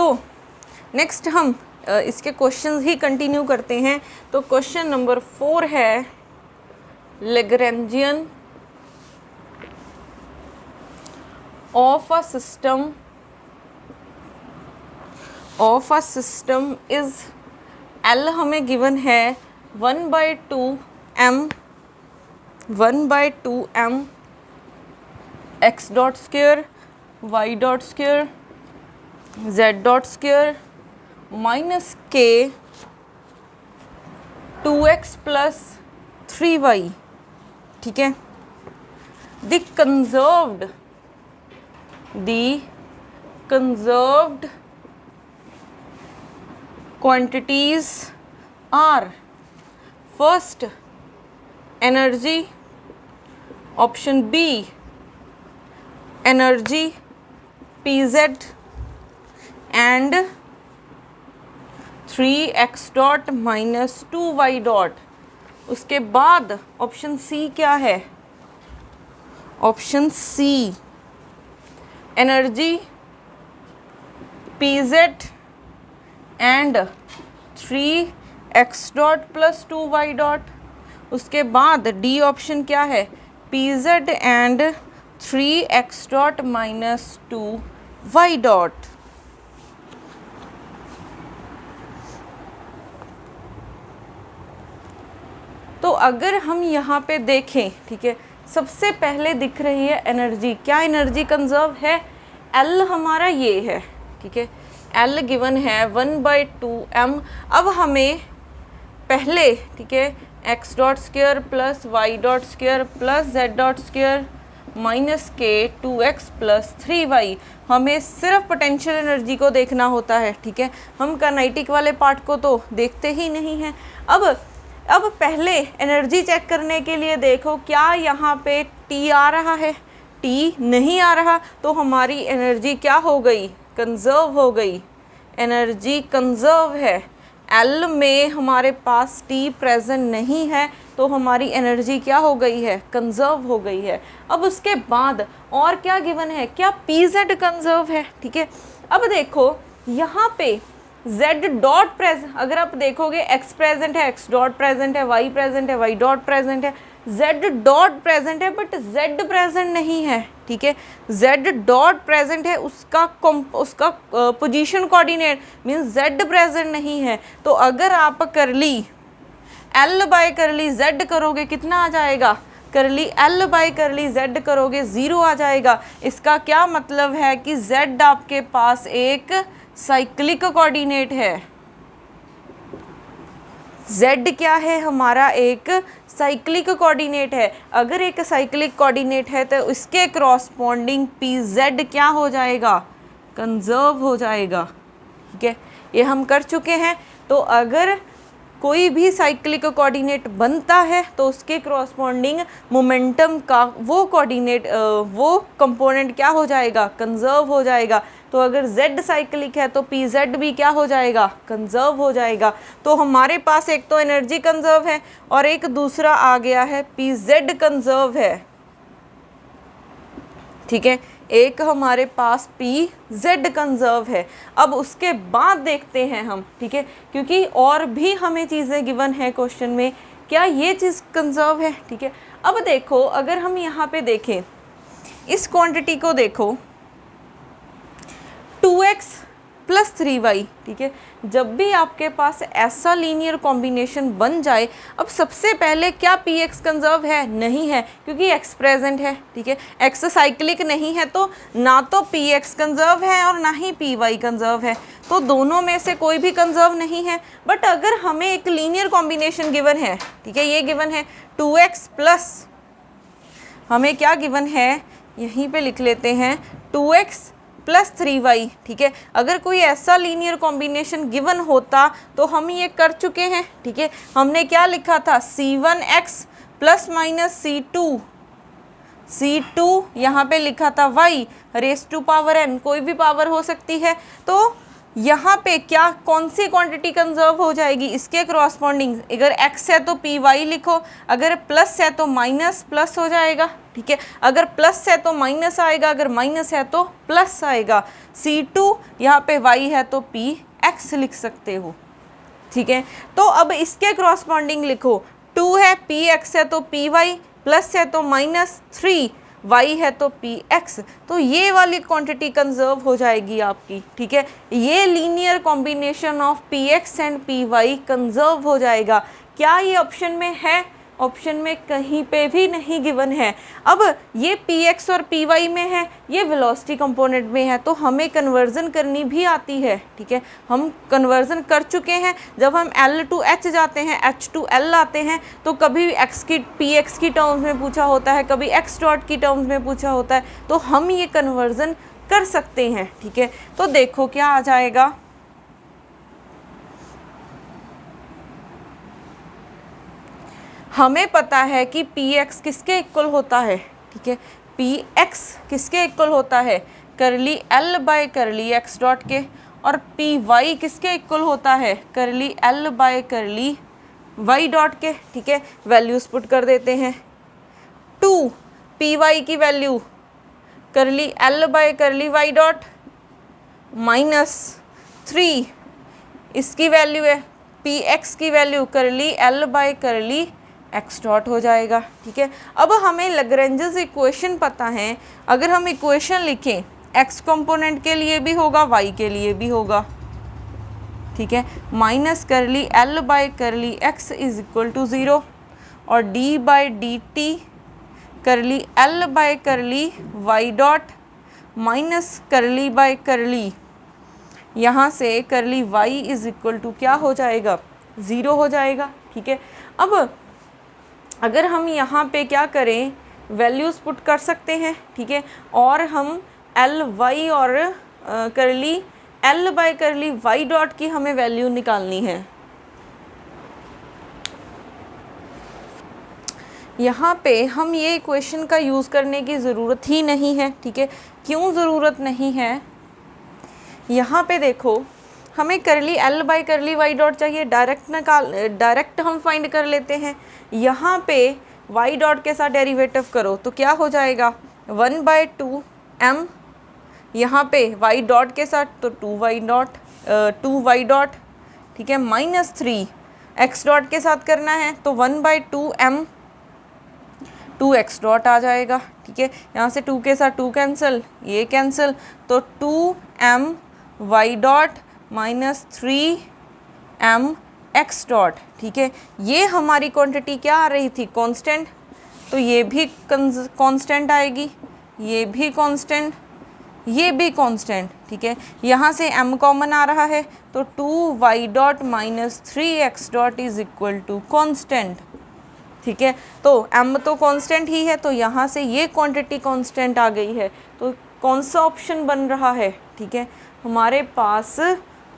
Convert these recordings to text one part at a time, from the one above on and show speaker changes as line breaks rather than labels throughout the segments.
तो नेक्स्ट हम इसके क्वेश्चंस ही कंटिन्यू करते हैं। तो क्वेश्चन नंबर 4 है Lagrangian of a system is L हमें गिवन है 1/2m x dot square y dot square z dot square minus k 2x plus 3y, ठीक है। The conserved quantities are first energy, option B energy Pz and 3x dot minus 2y dot। उसके बाद option C क्या है? Option C energy Pz and 3x dot plus 2y dot. उसके बाद D option क्या है? Pz and 3x dot minus 2y dot. तो अगर हम यहाँ पे देखें, ठीक है, सबसे पहले दिख रही है एनर्जी। क्या एनर्जी कंजर्व है? L हमारा ये है, ठीक है, L गिवन है 1/2m। अब हमें पहले, ठीक है, x dot square plus y dot square plus z dot square minus k 2x plus 3y, हमें सिर्फ पोटेंशियल एनर्जी को देखना होता है, ठीक है। हम काइनेटिक वाले पार्ट को तो देखते ही नहीं हैं। अब पहले एनर्जी चेक करने के लिए देखो क्या यहाँ पे T आ रहा है? T नहीं आ रहा, तो हमारी एनर्जी क्या हो गई? कंजर्व हो गई। एनर्जी कंजर्व है। L में हमारे पास T प्रेजेंट नहीं है, तो हमारी एनर्जी क्या हो गई है? कंजर्व हो गई है। अब उसके बाद और क्या गिवन है? क्या Pz कंजर्व है, ठीक है। अब देखो यहाँ पे z डॉट प्रेजेंट, अगर आप देखोगे x प्रेजेंट है, x डॉट प्रेजेंट है, y प्रेजेंट है, y डॉट प्रेजेंट है, z डॉट प्रेजेंट है, बट z प्रेजेंट नहीं है, ठीक है। z डॉट प्रेजेंट है, उसका position coordinate means z present नहीं है। तो अगर आप करली l बाय करली z करोगे, कितना आ जाएगा? करली l बाय करली z करोगे 0 आ जाएगा। इसका क्या मतलब है कि z आपके पास एक साइक्लिक कोऑर्डिनेट है। z क्या है? हमारा एक साइक्लिक कोऑर्डिनेट है। अगर एक साइक्लिक कोऑर्डिनेट है तो इसके क्रॉसपोंडिंग Pz क्या हो जाएगा? कंजर्व हो जाएगा, ठीक है। ये हम कर चुके हैं। तो अगर कोई भी साइक्लिक कोऑर्डिनेट बनता है तो उसके क्रॉसपोंडिंग मोमेंटम का वो कोऑर्डिनेट वो कंपोनेंट क्या हो जाएगा? कंजर्व हो जाएगा। तो अगर z साइक्लिक है तो Pz भी क्या हो जाएगा? कंजर्व हो जाएगा। तो हमारे पास एक तो एनर्जी कंजर्व है और एक दूसरा आ गया है Pz कंजर्व है, ठीक है। एक हमारे पास Pz कंजर्व है। अब उसके बाद देखते हैं हम, ठीक है, क्योंकि और भी हमें चीज़ें गिवन है क्वेश्चन में, क्या ये चीज़ कंजर्व है, ठीक है। अब देखो अगर हम यहाँ पे देखें इस क्वांटिटी को, देखो 2x प्लस 3y, ठीक है। जब भी आपके पास ऐसा लीनियर कॉम्बिनेशन बन जाए, अब सबसे पहले क्या px कंजर्व है? नहीं है, क्योंकि x प्रेजेंट है, ठीक है। x साइक्लिक नहीं है, तो ना तो px कंजर्व है और ना ही py कंजर्व है, तो दोनों में से कोई भी कंजर्व नहीं है। बट अगर हमें एक लीनियर कॉम्बिनेशन गिवन है, ठीक है, ये गिवन है 2x प्लस, हमें क्या गिवन है? यहीं पे लिख लेते हैं 2x प्लस 3y, ठीक है। अगर कोई ऐसा लीनियर कॉम्बिनेशन गिवन होता तो हम ये कर चुके हैं, ठीक है। हमने क्या लिखा था? c1x प्लस माइनस c2 यहाँ पे लिखा था y raise to power n, कोई भी पावर हो सकती है। तो यहाँ पे क्या कौन सी क्वांटिटी कंजर्व हो जाएगी इसके क्रॉसपॉन्डिंग, अगर x है तो पी वाई लिखो, अगर प्लस है तो माइनस प्लस हो जाएगा, ठीक है, अगर प्लस है तो माइनस आएगा, अगर माइनस है तो प्लस आएगा। C2 यहाँ पे y है तो पी एक्स लिख सकते हो, ठीक है। तो अब इसके क्रॉसपॉन्डिंग लिखो, 2 है पी एक्स है तो पी वाई, प्लस है तो -3 y है तो पी एक्स, तो ये वाली क्वांटिटी कंजर्व हो जाएगी आपकी, ठीक है। ये linear combination of P X and P Y conserve हो जाएगा। क्या ये ऑप्शन में है? ऑप्शन में कहीं पे भी नहीं गिवन है। अब ये पी एक्स और पी वाई में है, ये वेलोसिटी कंपोनेंट में है, तो हमें कन्वर्जन करनी भी आती है, ठीक है। हम कन्वर्जन कर चुके हैं, जब हम L टू H जाते हैं, H टू L आते हैं, तो कभी x की पी एक्स की टर्म्स में पूछा होता है, कभी x डॉट की टर्म्स में पूछा होता है, तो हम ये कन्वर्जन कर सकते हैं, ठीक है। तो देखो क्या आ जाएगा, हमें पता है कि पी एक्स किसके इक्वल होता है, ठीक है, पी एक्स किसके इक्वल होता है, curly L by curly X dot के, और पी वाई किसके इक्वल होता है, curly L by curly Y dot के, ठीक है। वैल्यूज पुट कर देते हैं, 2 पी वाई की value curly L by curly Y dot, -3 इसकी वैल्यू है पी एक्स की value curly L by curly X dot हो जाएगा, ठीक है। अब हमें लैग्रेंजेस इक्वेशन पता है, अगर हम इक्वेशन लिखें एक्स कंपोनेंट के लिए भी होगा, वाई के लिए भी होगा, ठीक है, minus curly L by curly X is equal to 0 और D by D T curly L by curly Y dot minus curly by curly, यहाँ से करली वाई इज इक्वल टू क्या हो जाएगा, 0 हो जाएगा, ठीक है। अब अगर हम यहाँ पे क्या करें, वैल्यूज़ पुट कर सकते हैं, ठीक है, और हम एल वाई और curly L by curly Y dot की हमें वैल्यू निकालनी है। यहाँ पे हम ये इक्वेशन का यूज़ करने की ज़रूरत ही नहीं है, ठीक है। क्यों ज़रूरत नहीं है, यहाँ पे देखो हमें curly L by curly Y dot चाहिए, डायरेक्ट हम फाइंड कर लेते हैं। यहाँ पे वाई डॉट के साथ डेरिवेटिव करो तो क्या हो जाएगा, 1/2m, यहाँ पे वाई डॉट के साथ तो 2y डॉट, ठीक है, -3 x डॉट के साथ करना है तो 1/2m 2x डॉट आ जाएगा, ठीक है। यहाँ से 2 के साथ 2 कैंसिल, ये कैंसिल, तो 2m y dot -3m x dot, ठीक है। ये हमारी क्वांटिटी क्या आ रही थी, कांस्टेंट, तो ये भी कांस्टेंट आएगी, ये भी कांस्टेंट, ये भी कांस्टेंट, ठीक है। यहाँ से m कॉमन आ रहा है तो 2y dot -3x dot is equal to constant, ठीक है। तो m तो कांस्टेंट ही है, तो यहाँ से ये क्वांटिटी कांस्टेंट आ गई है, तो कौन सा ऑप्शन बन रहा है, ठीक है, हमारे पास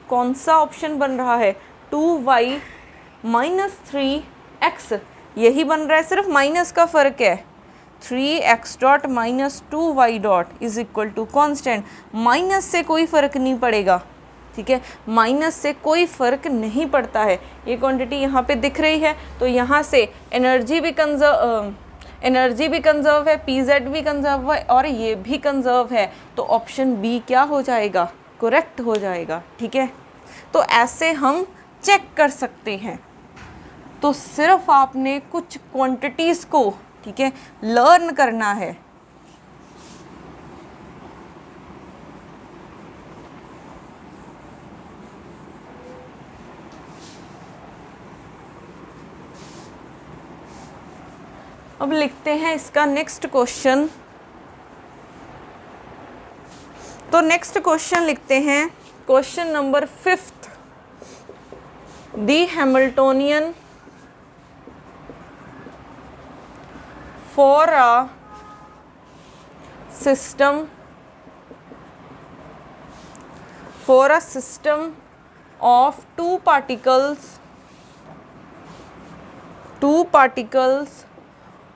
कौन सा ऑप्शन बन रहा है, 2y -3x, यही बन रहा है, सिर्फ माइनस का फ़र्क है, 3x dot -2y dot is equal to constant, minus से कोई फ़र्क नहीं पड़ेगा, ठीक है, माइनस से कोई फ़र्क नहीं पड़ता है। ये क्वांटिटी यहाँ पे दिख रही है, तो यहाँ से एनर्जी भी कंजर्व है, पीजेड भी कंजर्व है और ये भी कंजर्व है, तो ऑप्शन बी क्या हो जाएगा, करेक्ट हो जाएगा, ठीक है। तो ऐसे हम चेक कर सकते हैं। तो सिर्फ आपने कुछ क्वांटिटीज़ को, ठीक है, लर्न करना है। अब लिखते हैं इसका नेक्स्ट क्वेश्चन। तो नेक्स्ट क्वेश्चन लिखते हैं, question number 5th, the Hamiltonian for a system of two particles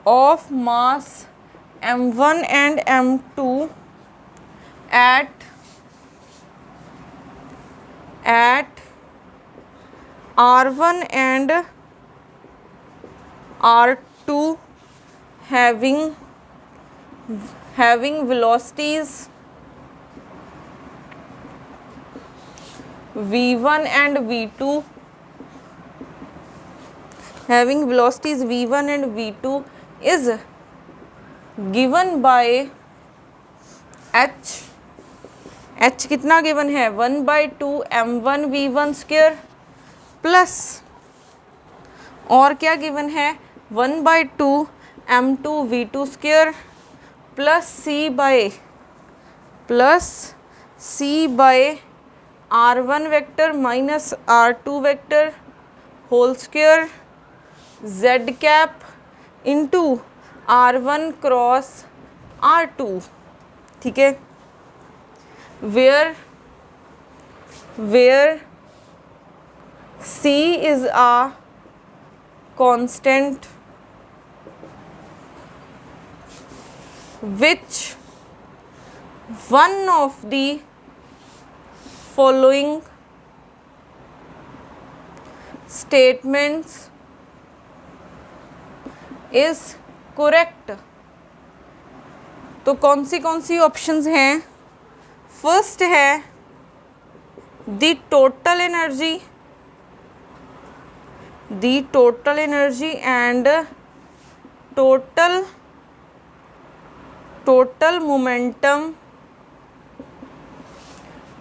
of mass m1 and m2 at at R1 and R2 having velocities v1 and v2, having velocities v1 and v2 is given by h कितना given है 1/2 m1 v1 square plus और क्या given है 1/2 m2 v2 square plus c by r1 vector minus r2 vector whole square z cap into r1 cross r2, ठीक है, where c is a constant which one of the following statements is correct। तो कौन सी options हैं? First है the total energy and total momentum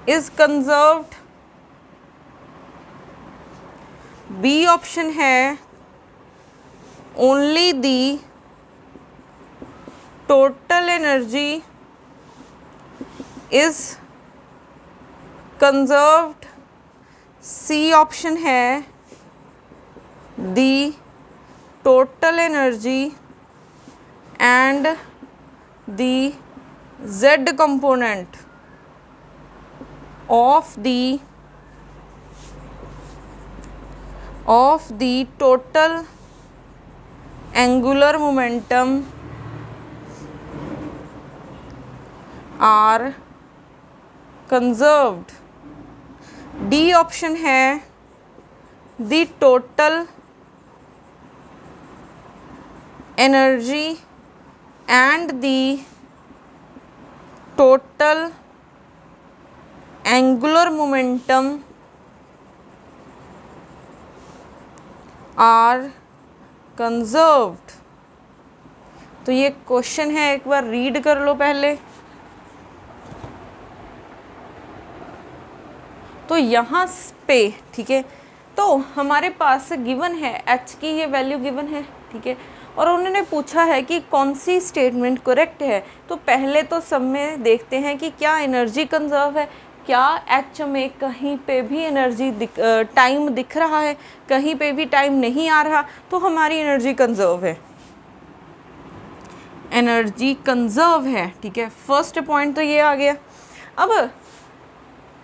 is conserved. B option है only the total energy is conserved. C option है the total energy and the Z component of the total angular momentum are conserved। D option है the total energy and the total angular momentum are conserved। तो ये question है, एक बार read कर लो पहले। तो यहाँ पे ठीक है, तो हमारे पास गिवन है h की ये वैल्यू गिवन है, ठीक है, और उन्होंने पूछा है कि कौन सी स्टेटमेंट करेक्ट है। तो पहले तो सब में देखते हैं कि क्या एनर्जी कंजर्व है, क्या एच में कहीं पे भी एनर्जी टाइम दिख रहा है, कहीं पे भी टाइम नहीं आ रहा, तो हमारी एनर्जी कंजर्व है, एनर्जी कंजर्व है, ठीक है। फर्स्ट पॉइंट तो ये आ गया। अब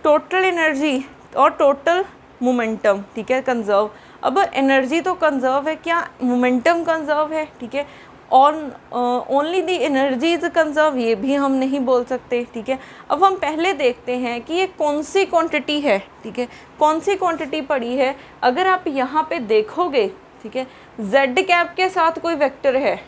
टोटल एनर्जी और टोटल मोमेंटम, ठीक है, कंजर्व। अब एनर्जी तो कंजर्व है, क्या मोमेंटम कंजर्व है, ठीक है, और only the energy is conserve ये भी हम नहीं बोल सकते, ठीक है। अब हम पहले देखते हैं कि ये कौन सी क्वांटिटी है, ठीक है, कौन सी क्वांटिटी पड़ी है। अगर आप यहाँ पे देखोगे, ठीक है, z कैप के साथ कोई वेक्टर है,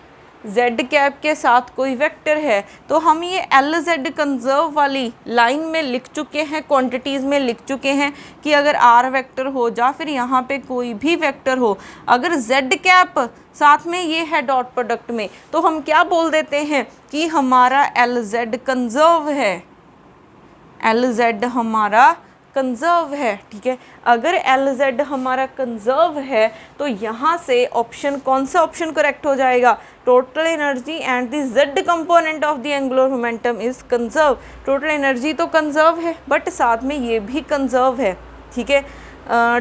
z कैप के साथ कोई वेक्टर है, तो हम ये एल जेड कंजर्व वाली लाइन में लिख चुके हैं, क्वांटिटीज़ में लिख चुके हैं कि अगर r वेक्टर हो या फिर यहाँ पे कोई भी वेक्टर हो, अगर z कैप साथ में ये है डॉट प्रोडक्ट में, तो हम क्या बोल देते हैं कि हमारा एल जेड कंजर्व है, एल जेड हमारा कंजर्व है, ठीक है। अगर एल जेड हमारा कंजर्व है तो यहाँ से ऑप्शन, कौन सा ऑप्शन करेक्ट हो जाएगा? Total energy and the Z component of the angular momentum is conserve. Total energy तो कंजर्व है बट साथ में ये भी कंजर्व है, ठीक है।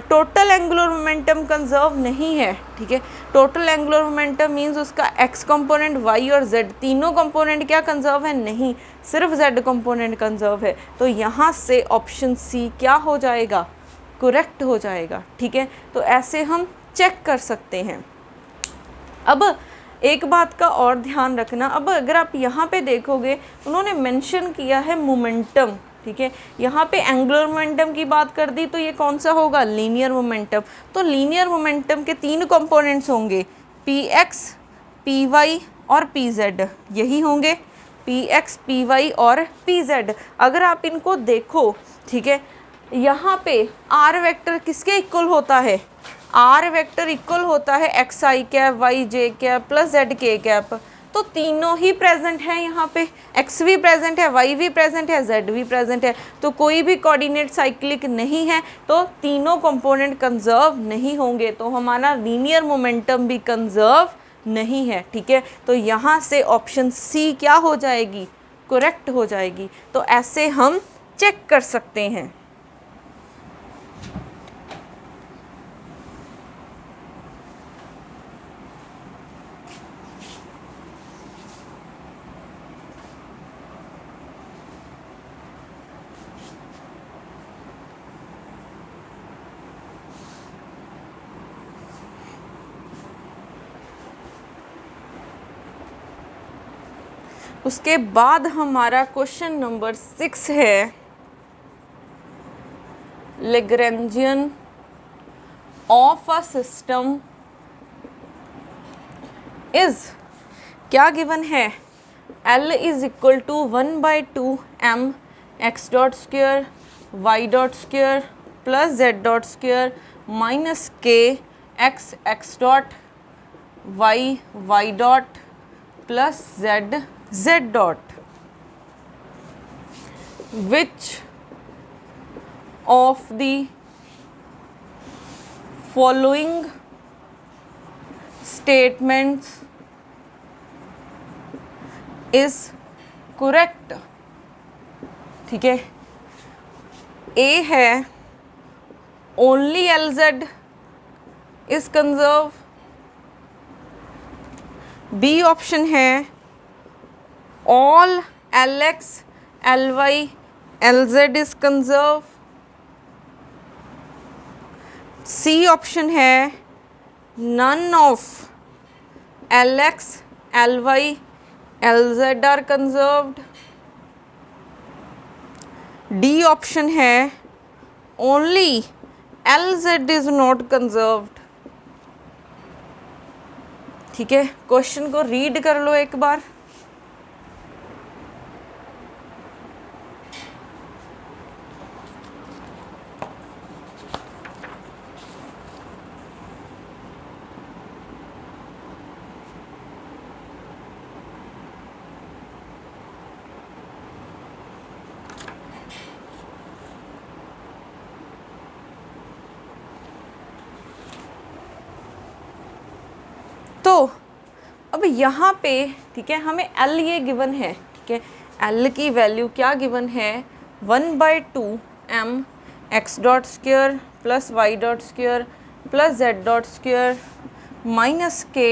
टोटल एंगुलर मोमेंटम कंजर्व नहीं है, ठीक है। टोटल एंगुलर मोमेंटम मींस उसका एक्स कंपोनेंट, वाई और जेड तीनों कंपोनेंट क्या कंजर्व है? नहीं, सिर्फ जेड कंपोनेंट कंजर्व है। तो यहाँ से ऑप्शन सी क्या हो जाएगा? करेक्ट हो जाएगा, ठीक है। तो ऐसे हम चेक कर सकते हैं। अब एक बात का और ध्यान रखना, अब अगर आप यहाँ पे देखोगे उन्होंने मेंशन किया है मोमेंटम, ठीक है। यहाँ पे एंगुलर मोमेंटम की बात कर दी तो ये कौन सा होगा, लीनियर मोमेंटम। तो लीनियर मोमेंटम के 3 कंपोनेंट्स होंगे, पी एक्स, पी वाई और पी जेड, यही होंगे, पी एक्स, पी वाई और पी जेड। अगर आप इनको देखो, ठीक है, यहाँ पे आर वेक्टर किसके इक्वल होता है, आर वेक्टर इक्वल होता है X I cap, Y J cap plus Z K cap. तो तीनों ही प्रेजेंट है यहाँ पे, एक्स भी प्रेजेंट है, वाई भी प्रेजेंट है, जेड भी प्रेजेंट है। तो कोई भी कोऑर्डिनेट साइक्लिक नहीं है, तो तीनों कंपोनेंट कंजर्व नहीं होंगे, तो हमारा लीनियर मोमेंटम भी कंजर्व नहीं है, ठीक है। तो यहाँ से ऑप्शन सी क्या हो जाएगी, करेक्ट हो जाएगी। तो ऐसे हम चेक कर सकते हैं। उसके बाद हमारा क्वेश्चन नंबर 6 है, Lagrangian of a system is, क्या गिवन है, L is equal to 1/2 m x dot square y dot square plus z dot square minus k x dot y dot plus z dot. Which of the following statements is correct, ठीक है। A है only LZ is conserve, B option है all LX, LY, LZ is conserve, C option है none of LX, LY, LZ are conserved, D option है only LZ is not conserved, ठीक है। Question को read कर लो एक बार। तो अब यहाँ पे, ठीक है, हमें L ये गिवन है, ठीक है, L की वैल्यू क्या गिवन है, 1/2 m x dot square plus Y dot square plus z dot square minus k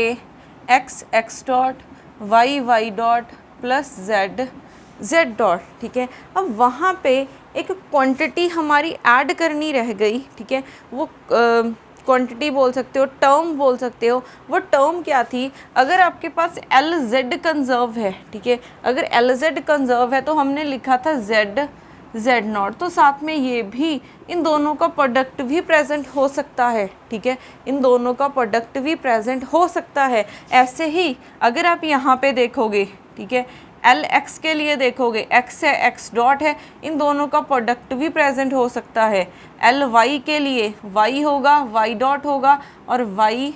x dot y dot plus z dot, ठीक है। अब वहाँ पे एक क्वांटिटी हमारी ऐड करनी रह गई, ठीक है, वो क्वांटिटी बोल सकते हो, टर्म बोल सकते हो। वो टर्म क्या थी, अगर आपके पास LZ कंजर्व है, ठीक है, अगर LZ कंजर्व है तो हमने लिखा था Z नॉट, तो साथ में ये भी इन दोनों का प्रोडक्ट भी प्रेजेंट हो सकता है, ठीक है, इन दोनों का प्रोडक्ट भी प्रेजेंट हो सकता है। ऐसे ही अगर आप यहाँ पे देखोगे, ठीक है, LX के लिए देखोगे, X है, X डॉट है, इन दोनों का प्रोडक्ट भी प्रेजेंट हो सकता है। LY के लिए Y होगा, Y डॉट होगा और Y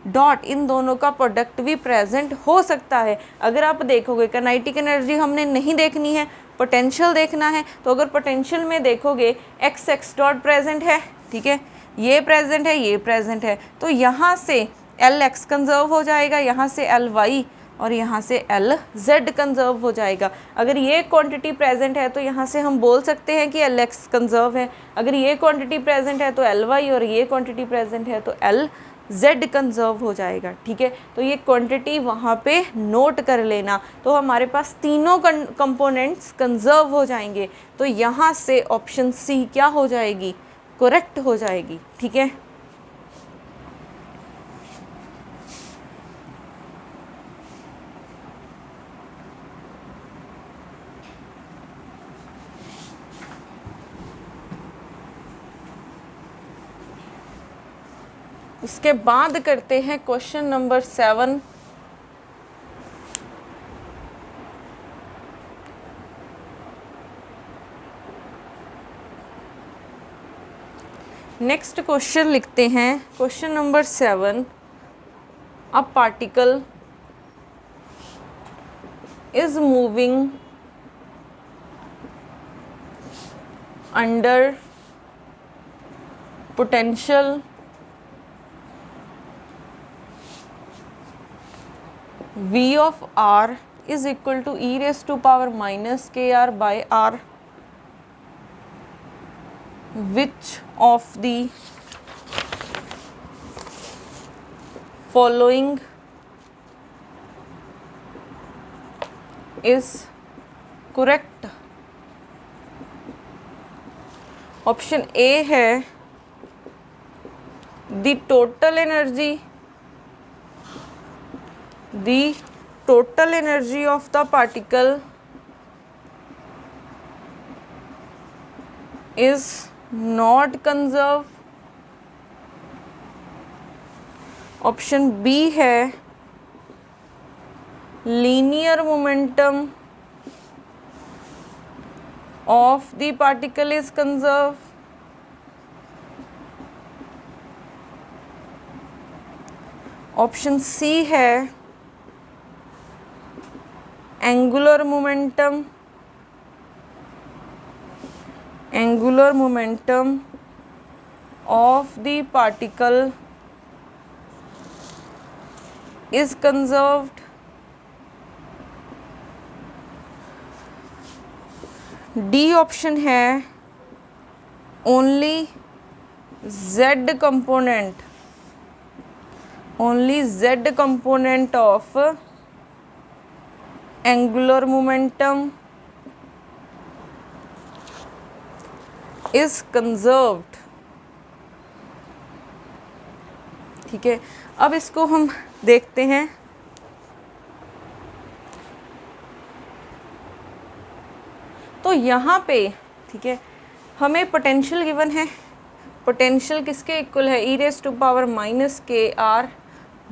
डॉट, इन दोनों का प्रोडक्ट भी प्रेजेंट हो सकता है। अगर आप देखोगे, काइनेटिक एनर्जी हमने नहीं देखनी है, पोटेंशियल देखना है, तो अगर पोटेंशियल में देखोगे X डॉट प्रेजेंट है, ठीक है, ये प्रेजेंट है, ये प्रेजेंट है, तो यहाँ से LX कंजर्व हो जाएगा, यहाँ से LY और यहाँ से LZ कंजर्व हो जाएगा। अगर ये क्वांटिटी प्रेजेंट है तो यहाँ से हम बोल सकते हैं कि LX कंजर्व है, अगर ये क्वांटिटी प्रेजेंट है तो LY और ये क्वांटिटी प्रेजेंट है तो LZ कंजर्व हो जाएगा, ठीक है। तो ये क्वांटिटी वहाँ पे नोट कर लेना, तो हमारे पास तीनों कंपोनेंट्स कंजर्व हो जाएंगे। तो यहाँ से ऑप्शन सी क्या हो जाएगी, करेक्ट हो जाएगी, ठीक है। इसके बाद करते हैं क्वेश्चन नंबर 7। नेक्स्ट क्वेश्चन लिखते हैं, question number 7। A particle is moving under potential V of R is equal to e raised to power minus kr by R. Which of the following is correct? Option A है the total energy of the particle is not conserved. Option B है linear momentum of the particle is conserved. Option C है angular momentum of the particle is conserved. D option है only z component of angular momentum is conserved. ठीक है, अब इसको हम देखते हैं। तो यहाँ पे ठीक है हमें पोटेंशियल गिवन है। पोटेंशियल किसके इक्वल है? E raise to power minus K R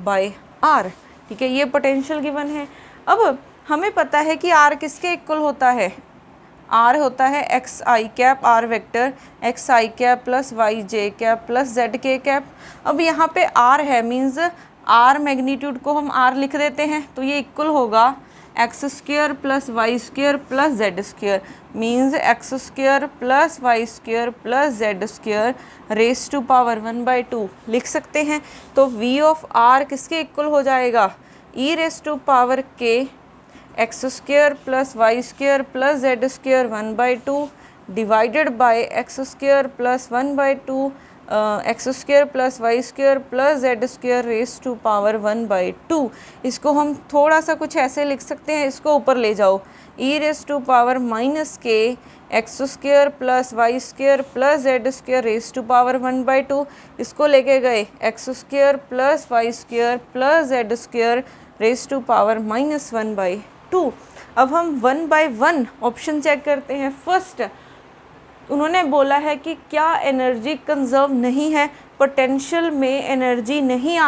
by R. ठीक है, ये पोटेंशियल गिवन है। अब हमें पता है कि आर किसके इक्वल होता है? आर होता है X I cap, R vector X I cap plus Y J cap plus Z K cap. अब यहाँ पे आर है मीन्स आर मैग्नीट्यूड को हम आर लिख देते हैं, तो ये इक्वल होगा X square plus Y square plus Z square, means X square plus Y square plus Z square raise to power 1/2 लिख सकते हैं। तो वी ऑफ आर किसके इक्वल हो जाएगा? ई रेस टू पावर के X square plus Y square plus Z square 1/2 divided by X square plus 1/2 X square plus Y square plus Z square raise to power 1/2। इसको हम थोड़ा सा कुछ ऐसे लिख सकते हैं, इसको ऊपर ले जाओ, E raise to power minus के X square plus Y square plus Z square raise to power 1/2। इसको लेके गए X square plus Y square plus Z square raise to power -1/2। अब हम 1/1 ऑप्शन चेक करते हैं। फर्स्ट उन्होंने बोला है कि क्या एनर्जी कंजर्व नहीं है, पोटेंशियल में एनर्जी नहीं,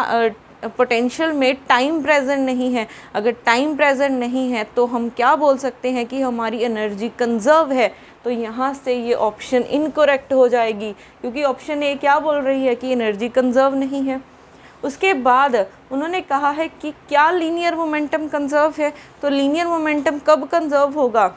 पोटेंशियल में टाइम प्रेजेंट नहीं है। अगर टाइम प्रेजेंट नहीं है तो हम क्या बोल सकते हैं कि हमारी एनर्जी कंजर्व है। तो यहाँ से ये ऑप्शन इनकरेक्ट हो जाएगी, क्योंकि ऑप्शन ए क्या बोल रही है कि एनर्जी कंजर्व नहीं है। उसके बाद उन्होंने कहा है कि क्या लीनियर मोमेंटम कंजर्व है। तो लीनियर मोमेंटम कब कंजर्व होगा?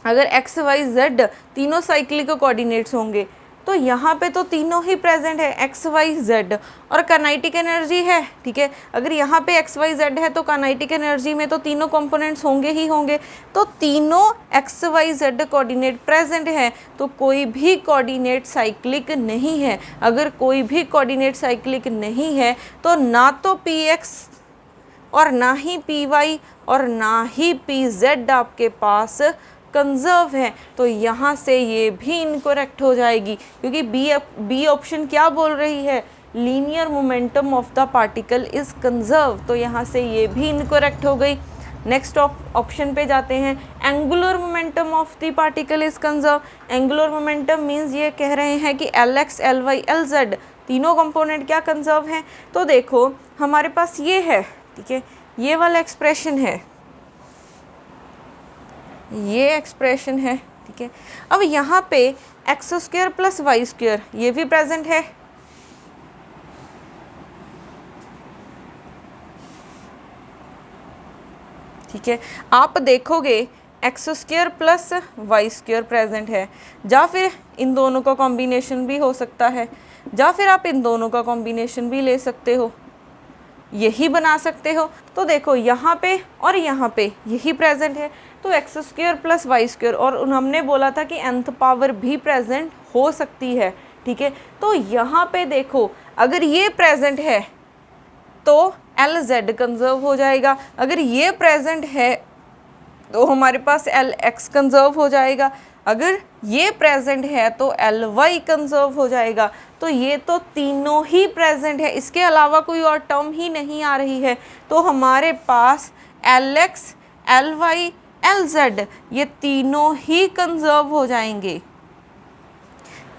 अगर एक्स वाई जेड तीनों साइक्लिक कोऑर्डिनेट्स होंगे, तो यहाँ पे तो तीनों ही प्रेजेंट है, एक्स वाई जेड, और काइनेटिक एनर्जी है। ठीक है, अगर यहाँ पे एक्स वाई जेड है तो काइनेटिक एनर्जी में तो तीनों कंपोनेंट्स होंगे ही होंगे। तो तीनों X Y Z coordinate present है, तो कोई भी कोऑर्डिनेट साइक्लिक नहीं है। अगर कोई भी कोऑर्डिनेट साइक्लिक नहीं है तो ना तो पी एक्स और ना ही पी वाई और ना ही पी जेड आपके पास कंजर्व है। तो यहाँ से ये भी इनकरेक्ट हो जाएगी, क्योंकि बी ऑप्शन क्या बोल रही है? Linear momentum of the particle is conserve. तो यहाँ से ये भी इनकरेक्ट हो गई। नेक्स्ट ऑप्शन पे जाते हैं, angular momentum of the particle is conserve. Angular momentum means ये कह रहे हैं कि L X L Y L Z तीनों कंपोनेंट क्या कंजर्व हैं? तो देखो हमारे पास ये है, ठीक है, ये वाला एक्सप्रेशन है, ये एक्सप्रेशन है, ठीक है। अब यहाँ पे X square plus Y square ये भी प्रेजेंट है, ठीक है। आप देखोगे X square plus Y square present है, या फिर इन दोनों का कॉम्बिनेशन भी हो सकता है, या फिर आप इन दोनों का कॉम्बिनेशन भी ले सकते हो, यही बना सकते हो। तो देखो यहाँ पे और यहाँ पे यही प्रेजेंट है, तो X square plus Y square, और हमने बोला था कि nth पावर भी प्रेजेंट हो सकती है, ठीक है। तो यहाँ पे देखो अगर ये प्रेजेंट है तो एल जेड कंजर्व हो जाएगा, अगर ये प्रेजेंट है तो हमारे पास एल एक्स कंजर्व हो जाएगा, अगर ये प्रेजेंट है तो एल वाई कंजर्व हो जाएगा। तो ये तो तीनों ही प्रेजेंट है, इसके अलावा कोई और टर्म ही नहीं आ रही है। तो हमारे पास L X, L Y, L Z ये तीनों ही कंजर्व हो जाएंगे,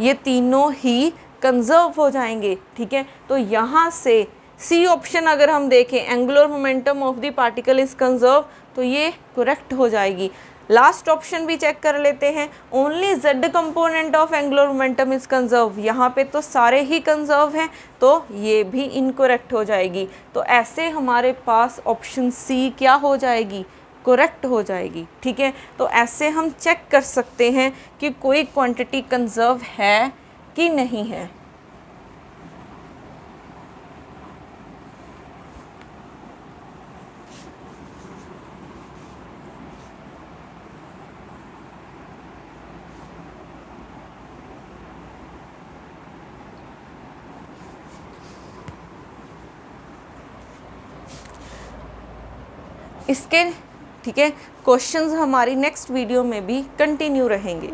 ये तीनों ही कंजर्व हो जाएंगे, ठीक है। तो यहाँ से सी ऑप्शन अगर हम देखें, angular momentum of the particle is conserve, तो ये करेक्ट हो जाएगी। लास्ट ऑप्शन भी चेक कर लेते हैं, only Z component of angular momentum is conserve, यहाँ पे तो सारे ही कंजर्व हैं, तो ये भी इनकरेक्ट हो जाएगी। तो ऐसे हमारे पास ऑप्शन सी क्या हो जाएगी? करेक्ट हो जाएगी, ठीक है। तो ऐसे हम चेक कर सकते हैं कि कोई क्वांटिटी कंजर्व है कि नहीं है। इसके, ठीक है, क्वेश्चंस हमारी नेक्स्ट वीडियो में भी कंटिन्यू रहेंगे।